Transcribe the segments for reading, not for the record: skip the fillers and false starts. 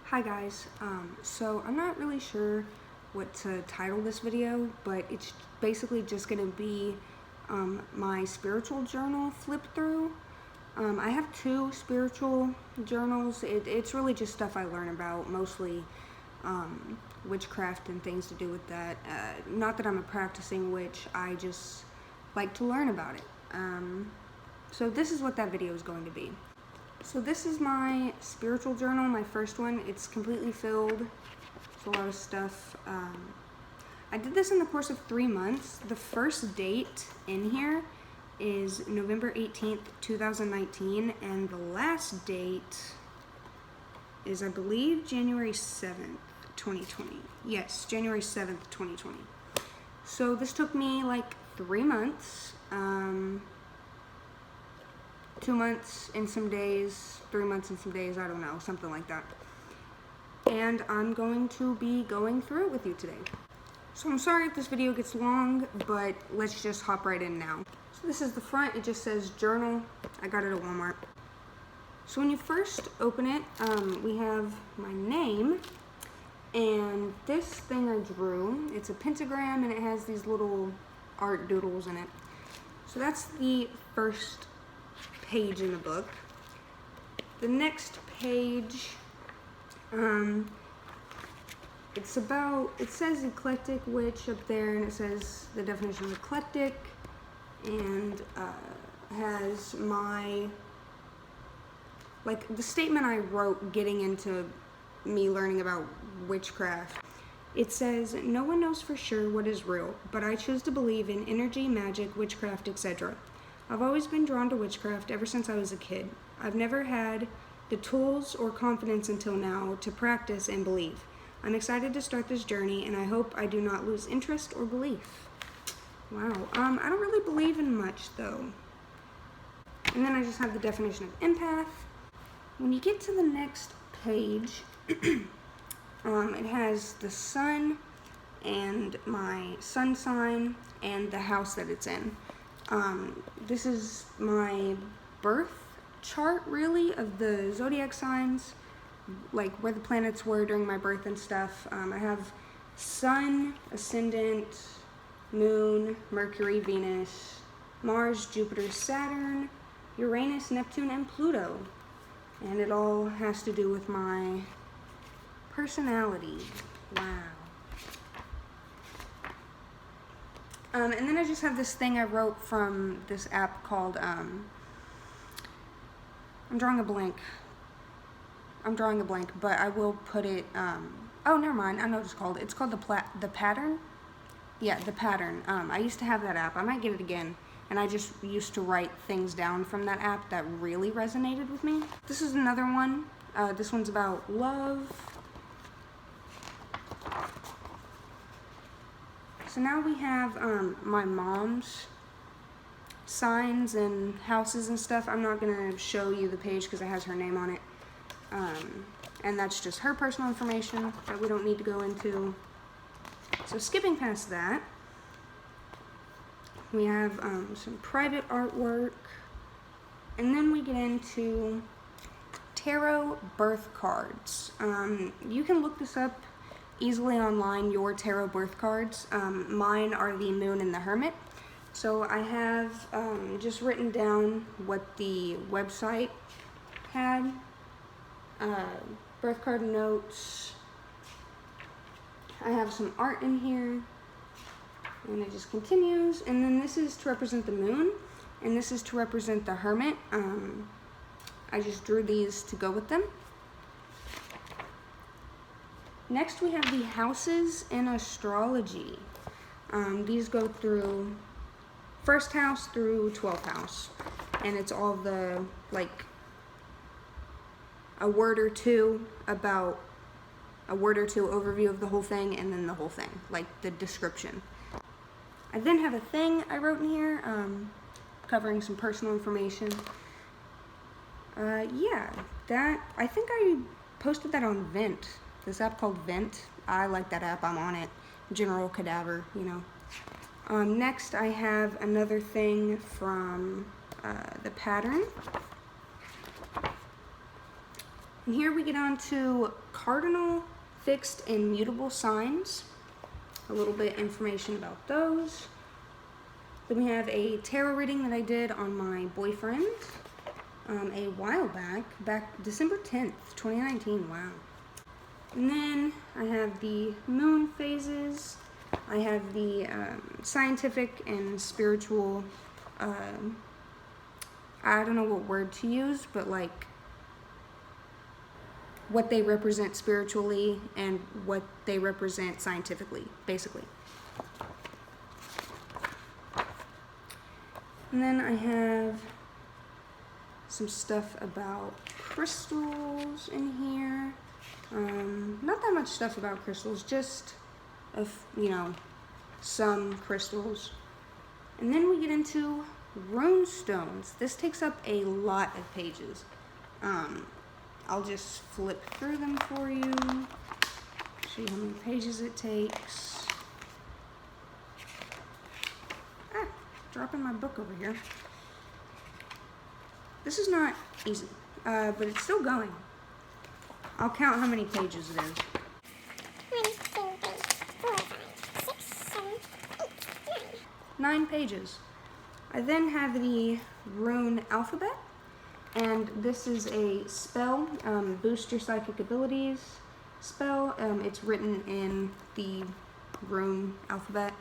Hi guys, so I'm not really sure what to title this video, but it's basically just going to be my spiritual journal flip through. I have two spiritual journals. It's really just stuff I learn about, mostly witchcraft and things to do with that. Not that I'm a practicing witch, I just like to learn about it. So this is what that video is going to be. So this is my spiritual journal, my first one. It's completely filled. It's a lot of stuff. I did this in the course of 3 months. The first date in here is November 18th, 2019, and the last date is, I believe, January 7th, 2020. Yes, January 7th, 2020. So this took me like 3 months. 2 months and some days, 3 months and some days, I don't know, something like that. And I'm going to be going through it with you today. So I'm sorry if this video gets long, but let's just hop right in now. So this is the front. It just says journal. I got it at Walmart. So when you first open it, we have my name and this thing I drew. It's a pentagram and it has these little art doodles in it. So that's the first page in the book. The next page, it says eclectic witch up there, and it says the definition of eclectic, and has my, like, the statement I wrote getting into me learning about witchcraft. It says, no one knows for sure what is real, but I choose to believe in energy, magic, witchcraft, etc. I've always been drawn to witchcraft ever since I was a kid. I've never had the tools or confidence until now to practice and believe. I'm excited to start this journey, and I hope I do not lose interest or belief. Wow. I don't really believe in much, though. And then I just have the definition of empath. When you get to the next page, it has the sun and my sun sign and the house that it's in. This is my birth chart, really, of the zodiac signs, like where the planets were during my birth and stuff. I have Sun, Ascendant, Moon, Mercury, Venus, Mars, Jupiter, Saturn, Uranus, Neptune, and Pluto. And it all has to do with my personality. Wow. And then I just have this thing I wrote from this app called, I'm drawing a blank, but I will put it, oh, never mind, I know what it's called. It's called the Pattern? Yeah, the Pattern. I used to have that app. I might get it again. And I just used to write things down from that app that really resonated with me. This is another one. This one's about love. So now we have my mom's signs and houses and stuff. I'm not going to show you the page because it has her name on it. And that's just her personal information that we don't need to go into. So skipping past that, we have some private artwork. And then we get into tarot birth cards. You can look this up easily online, your tarot birth cards. Mine are the Moon and the Hermit. So I have just written down what the website had. Birth card notes. I have some art in here. And it just continues. And then this is to represent the Moon. And this is to represent the Hermit. I just drew these to go with them. Next we have the houses in astrology. These go through first house through 12th house. And it's all the, like, a word or two overview of the whole thing, and then the whole thing, like the description. I then have a thing I wrote in here, covering some personal information. Yeah, I think I posted that on Vent. This app called Vent. I like that app. I'm on it. Generalcadaver, you know. Next, I have another thing from the Pattern. And here we get on to cardinal, fixed, and mutable signs. A little bit information about those. Then we have a tarot reading that I did on my boyfriend a while back December 10th, 2019, wow. And then I have the moon phases. I have the scientific and spiritual, I don't know what word to use, but like what they represent spiritually and what they represent scientifically, basically. And then I have some stuff about crystals in here. Not that much stuff about crystals, just some crystals. And then we get into rune stones. This takes up a lot of pages. I'll just flip through them for you, show you how many pages it takes. Dropping my book over here. This is not easy, but it's still going. I'll count how many pages it is. 1, 2, 3, 4, 5, 6, 7, 8, 9. 9 pages. I then have the rune alphabet, and this is a spell, boost your psychic abilities spell. It's written in the rune alphabet.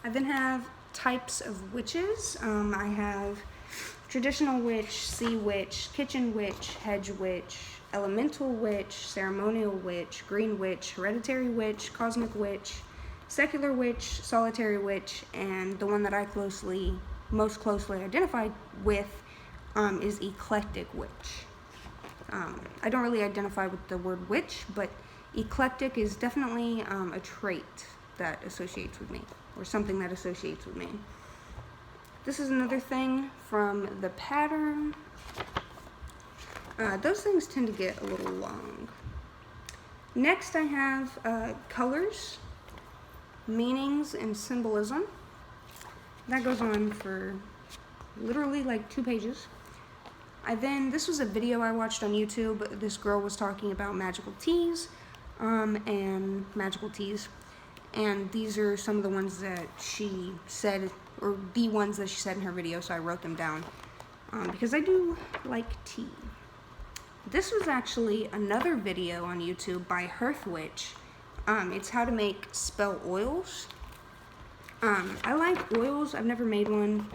I then have types of witches. I have traditional witch, sea witch, kitchen witch, hedge witch, elemental witch, ceremonial witch, green witch, hereditary witch, cosmic witch, secular witch, solitary witch, and the one that I most closely identified with is eclectic witch. I don't really identify with the word witch, but eclectic is definitely a trait that associates with me, or something that associates with me. This is another thing from the pattern. Those things tend to get a little long. Next I have colors, meanings, and symbolism. That goes on for literally like 2 pages. This was a video I watched on YouTube. This girl was talking about magical teas and magical teas. And these are some of the ones that she said, or the ones that she said in her video, so I wrote them down because I do like tea. This was actually another video on YouTube by Hearthwitch. It's how to make spell oils. I like oils. I've never made one,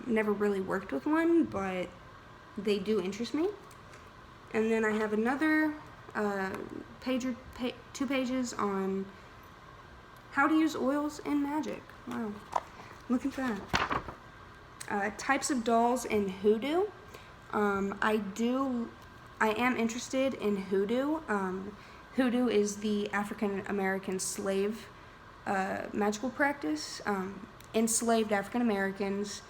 never really worked with one, but they do interest me. And then I have another 2 pages on how to use oils in magic. Wow, look at that. Types of dolls in hoodoo. I am interested in hoodoo. Hoodoo is the African American slave magical practice. Enslaved African Americans,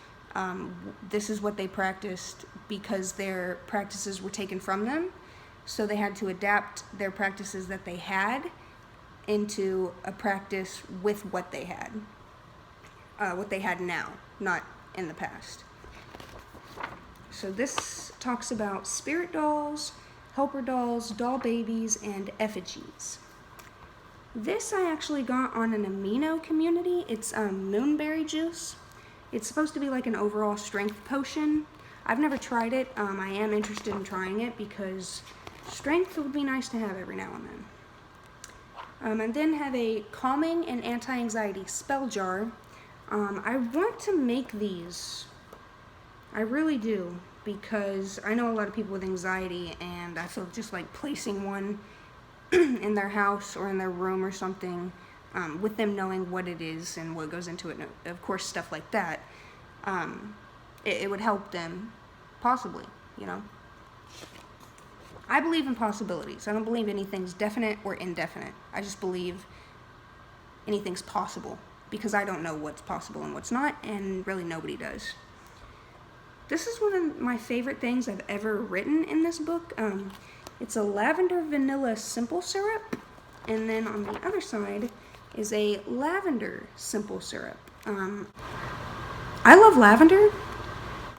this is what they practiced because their practices were taken from them. So they had to adapt their practices that they had into a practice with what they had now, not in the past. So this talks about spirit dolls, helper dolls, doll babies, and effigies. This I actually got on an amino community. It's moonberry juice. It's supposed to be like an overall strength potion. I've never tried it. I am interested in trying it because strength would be nice to have every now and then. And then have a calming and anti-anxiety spell jar. I want to make these. I really do, because I know a lot of people with anxiety, and I feel just like placing one in their house or in their room or something, with them knowing what it is and what goes into it, and of course stuff like that, it would help them, possibly, you know. I believe in possibilities. I don't believe anything's definite or indefinite. I just believe anything's possible, because I don't know what's possible and what's not, and really nobody does. This is one of my favorite things I've ever written in this book. It's a lavender vanilla simple syrup, and then on the other side is a lavender simple syrup. I love lavender,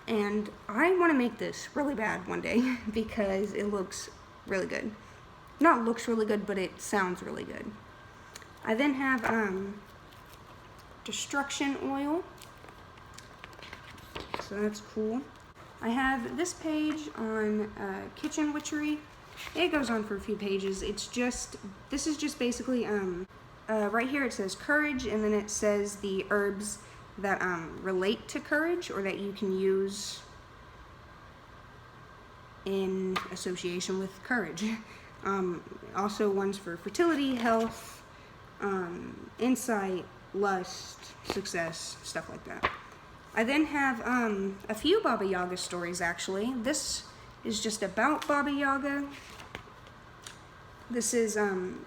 And I want to make this really bad one day because it looks really good. Not looks really good, but it sounds really good. I then have destruction oil. So that's cool. I have this page on kitchen witchery. It goes on for a few pages. This is just basically, right here it says courage, and then it says the herbs that relate to courage or that you can use in association with courage. Also ones for fertility, health, insight, lust, success, stuff like that. I then have a few Baba Yaga stories actually. This is just about Baba Yaga. This is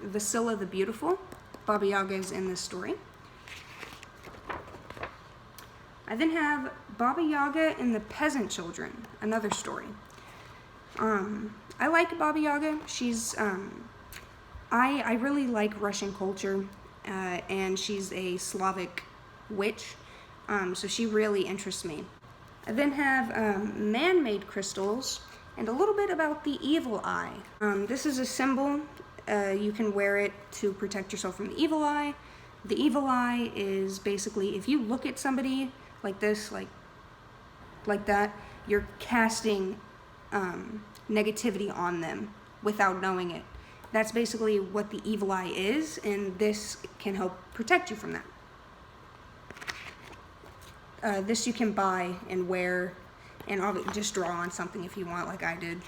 Vasilla the Beautiful. Baba Yaga is in this story. I then have Baba Yaga and the Peasant Children, another story. I like Baba Yaga. She's, I really like Russian culture, and she's a Slavic witch, so she really interests me. I then have man-made crystals and a little bit about the evil eye. This is a symbol. You can wear it to protect yourself from the evil eye. The evil eye is basically if you look at somebody like this, like that, you're casting negativity on them without knowing it. That's basically what the evil eye is, and this can help protect you from that. This you can buy and wear, and just draw on something if you want, like I did.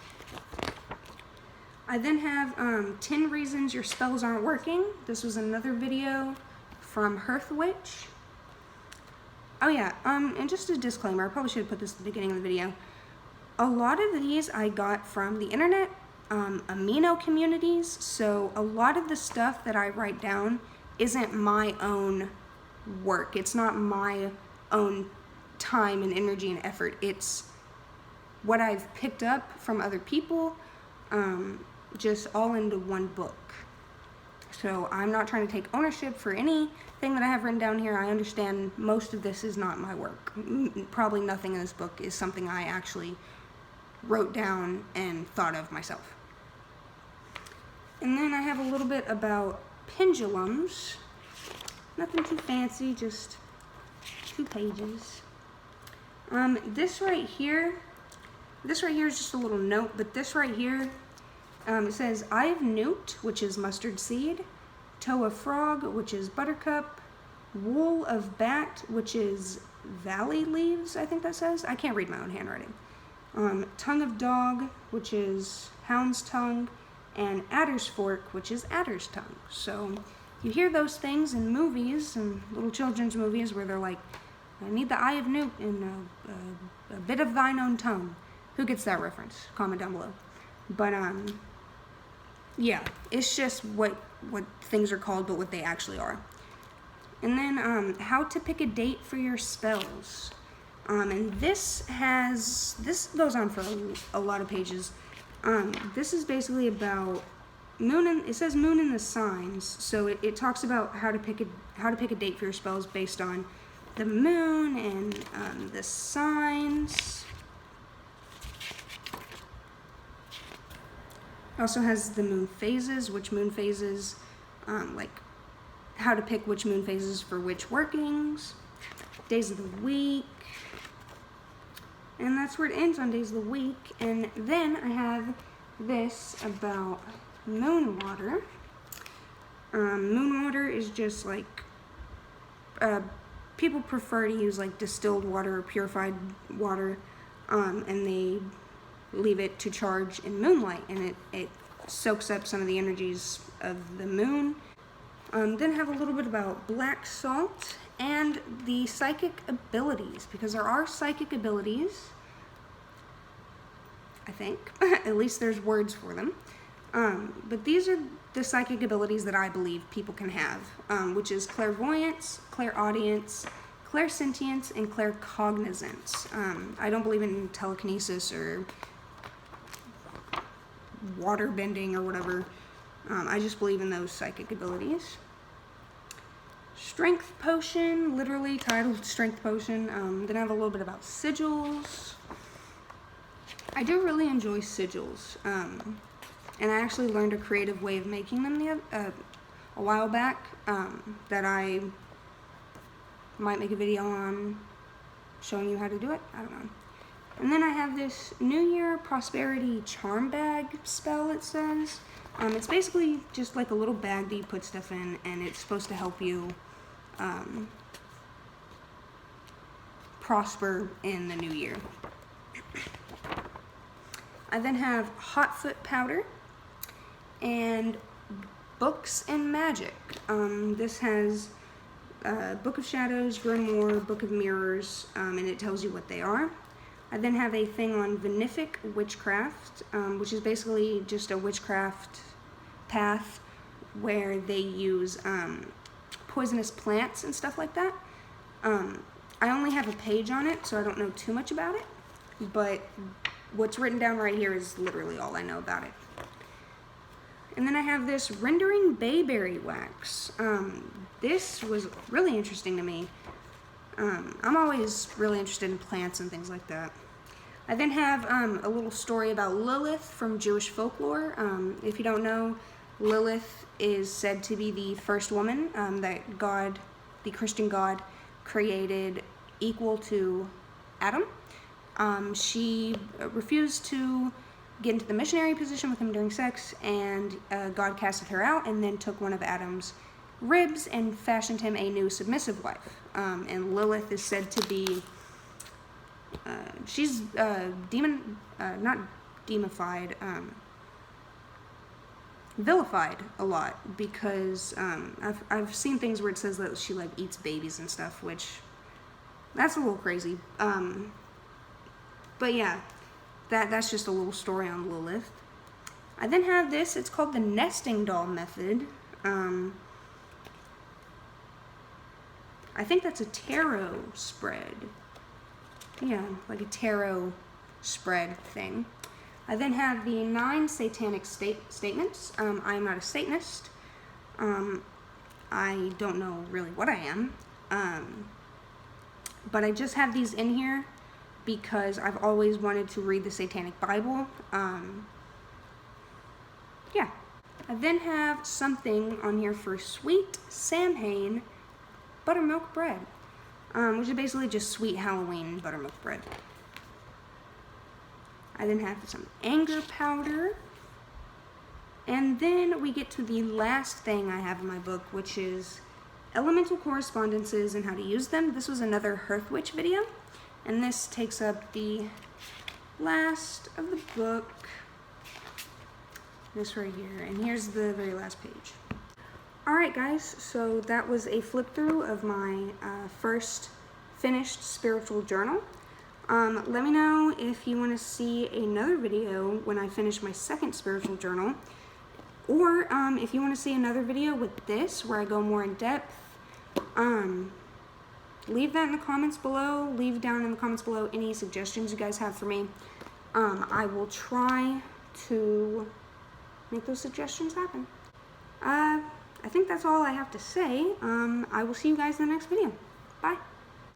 I then have 10 reasons your spells aren't working. This was another video from Hearth Witch. Oh yeah, and just a disclaimer, I probably should have put this at the beginning of the video. A lot of these I got from the internet, amino communities, so a lot of the stuff that I write down isn't my own work. It's not my own time and energy and effort. It's what I've picked up from other people, just all into one book. So I'm not trying to take ownership for anything that I have written down here. I understand most of this is not my work. Probably nothing in this book is something I actually wrote down and thought of myself. And then I have a little bit about pendulums. Nothing too fancy, just 2 pages. This right here is just a little note, but this right here, it says eye of newt, which is mustard seed, toe of frog, which is buttercup, wool of bat, which is valley leaves, I think that says. I can't read my own handwriting. Tongue of dog, which is hound's tongue, and adder's fork, which is adder's tongue. So you hear those things in movies and little children's movies where they're like, I need the eye of newt and a bit of thine own tongue. Who gets that reference? Comment down below. But yeah, it's just what things are called, but what they actually are. And then how to pick a date for your spells. And this goes on for a lot of pages. This is basically about it says moon in the signs, so it talks about how to pick a date for your spells based on the moon and the signs. It also has the moon phases, which moon phases, like how to pick which moon phases for which workings, days of the week, and that's where it ends on days of the week. And then I have this about moon water. Moon water is just like, people prefer to use like distilled water or purified water, and they leave it to charge in moonlight, and it soaks up some of the energies of the moon. Then have a little bit about black salt and the psychic abilities, because there are psychic abilities, I think. At least there's words for them. But these are the psychic abilities that I believe people can have, which is clairvoyance, clairaudience, clairsentience, and claircognizance. I don't believe in telekinesis or water bending or whatever. I just believe in those psychic abilities. strength potion, literally titled strength potion. Then I have a little bit about sigils. I do really enjoy sigils, and I actually learned a creative way of making them a while back that I might make a video on showing you how to do it. I don't know. And then I have this New Year Prosperity Charm Bag spell, it says. It's basically just like a little bag that you put stuff in, and it's supposed to help you prosper in the new year. I then have Hot Foot Powder and Books and Magic. This has Book of Shadows, Grimoire, Book of Mirrors, and it tells you what they are. I then have a thing on Benefic Witchcraft, which is basically just a witchcraft path where they use poisonous plants and stuff like that. I only have a page on it, so I don't know too much about it, but what's written down right here is literally all I know about it. And then I have this Rendering Bayberry Wax. This was really interesting to me. I'm always really interested in plants and things like that. I then have a little story about Lilith from Jewish folklore. If you don't know, Lilith is said to be the first woman that God, the Christian God, created equal to Adam. She refused to get into the missionary position with him during sex, and God casted her out and then took one of Adam's ribs and fashioned him a new submissive wife. And Lilith is said to be, she's not demonified, vilified a lot, because I've seen things where it says that she like eats babies and stuff, which that's a little crazy. But yeah, that's just a little story on Lilith. I then have this, it's called the Nesting Doll Method. I think that's a tarot spread. Yeah, like a tarot spread thing. I then have the 9 satanic statements. I am not a Satanist. I don't know really what I am. But I just have these in here because I've always wanted to read the Satanic Bible. Yeah. I then have something on here for sweet Samhain buttermilk bread, which is basically just sweet Halloween buttermilk bread. I then have some anger powder, and then we get to the last thing I have in my book, which is elemental correspondences and how to use them. This was another Hearth Witch video, and this takes up the last of the book, this right here, and here's the very last page. Alright guys, so that was a flip through of my first finished spiritual journal. Let me know if you want to see another video when I finish my second spiritual journal, or if you want to see another video with this where I go more in depth. Leave that in the comments below. Leave down in the comments below any suggestions you guys have for me. I will try to make those suggestions happen. I think that's all I have to say. I will see you guys in the next video. Bye.